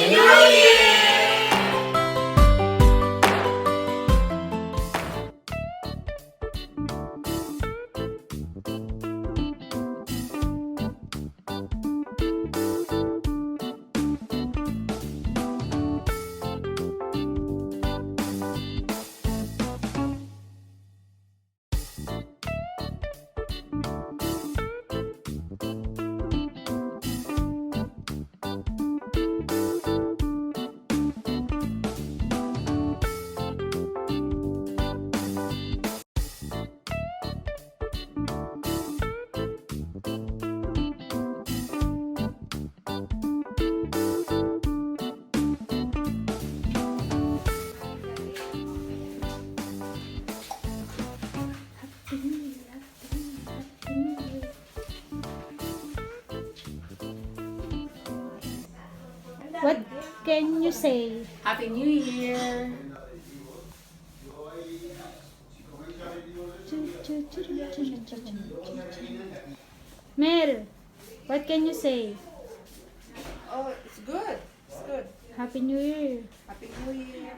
New Year! What can you say? Happy New Year! Mel, what can you say? Oh, it's good. It's good. Happy New Year. Happy New Year.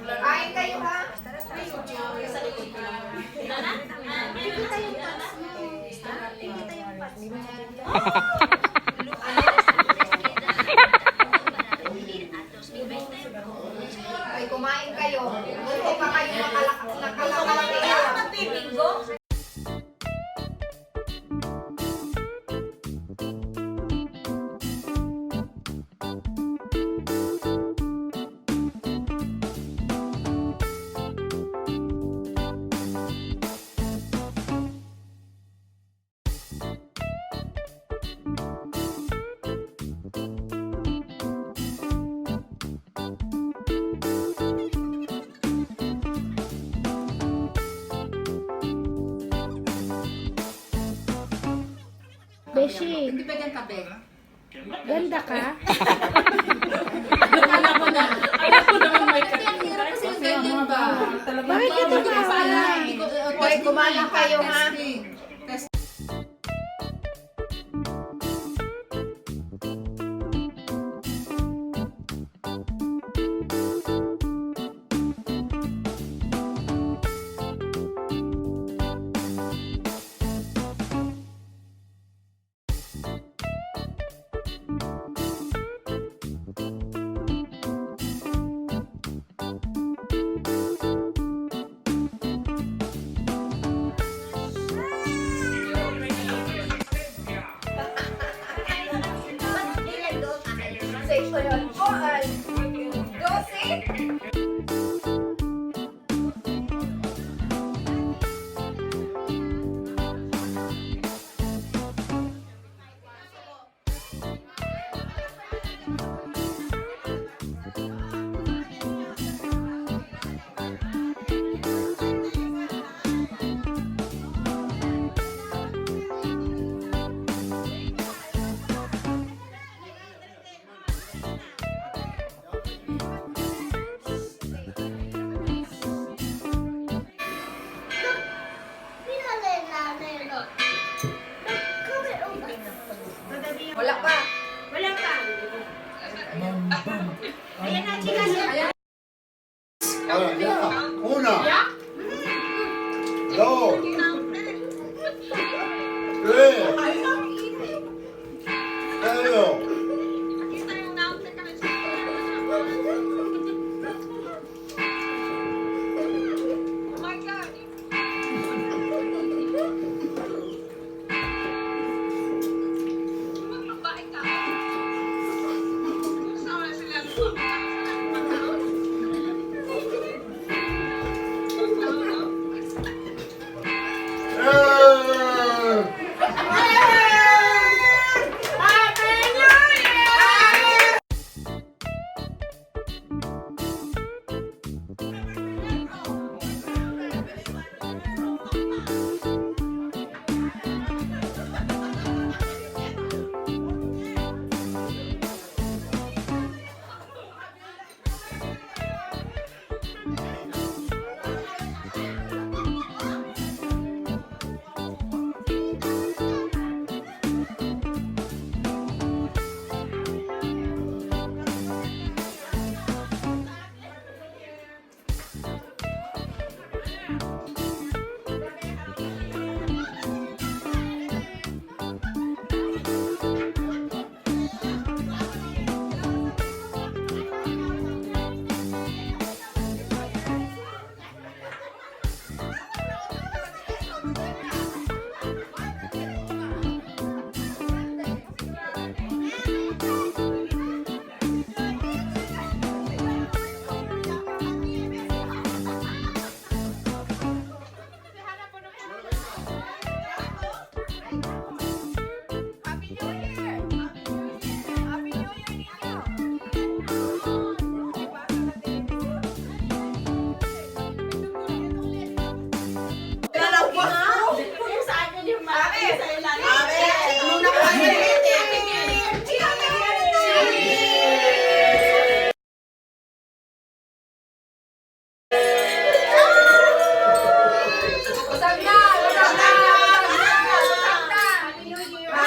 Kain kayo ha? Ay, kumain kayo. Buto pa kayo nakalakalakiya. Magpipinggo. Beshi, Hindi ba dyan kape? ganda ka? Alam ko naman may kape. Kasi ganyan ba? Bakit ka tumawa? Hoy, kumain kayo ha? Section yun. O, ay, 12. Wala pa. Wala pa. Ayan na, chicas. Ayan. Allora, ya. Una. Dos. Tres. Cuatro.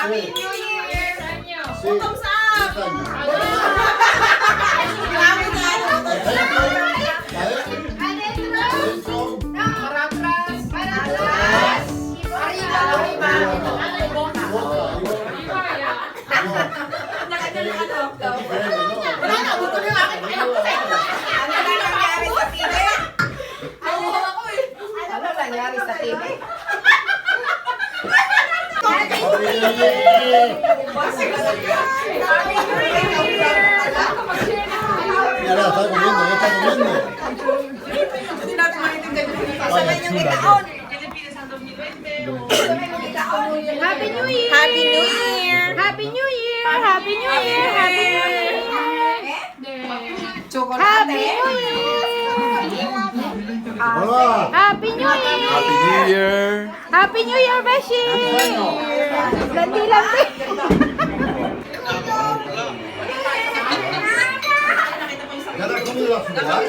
Happy New Year! Sí. Thumbs up. Adentro. Maratras! Maratras! Arriba! Arriba! Wala na, buto na yung akin. Ano na nangyari sa TV? Ano nangyari sa TV? Mira, está comiendo, ya está comiendo. Hindi natin maintindihan yung sabay niyong itaon. Happy New Year! Happy New Year! Happy New Year! Happy New Year! Happy New Year! Chocolate. Happy New Year! Hola. Happy New Year! Happy New Year! Happy New Year, Beshi! Landi lang din. ¿Ya te has comido las uvas?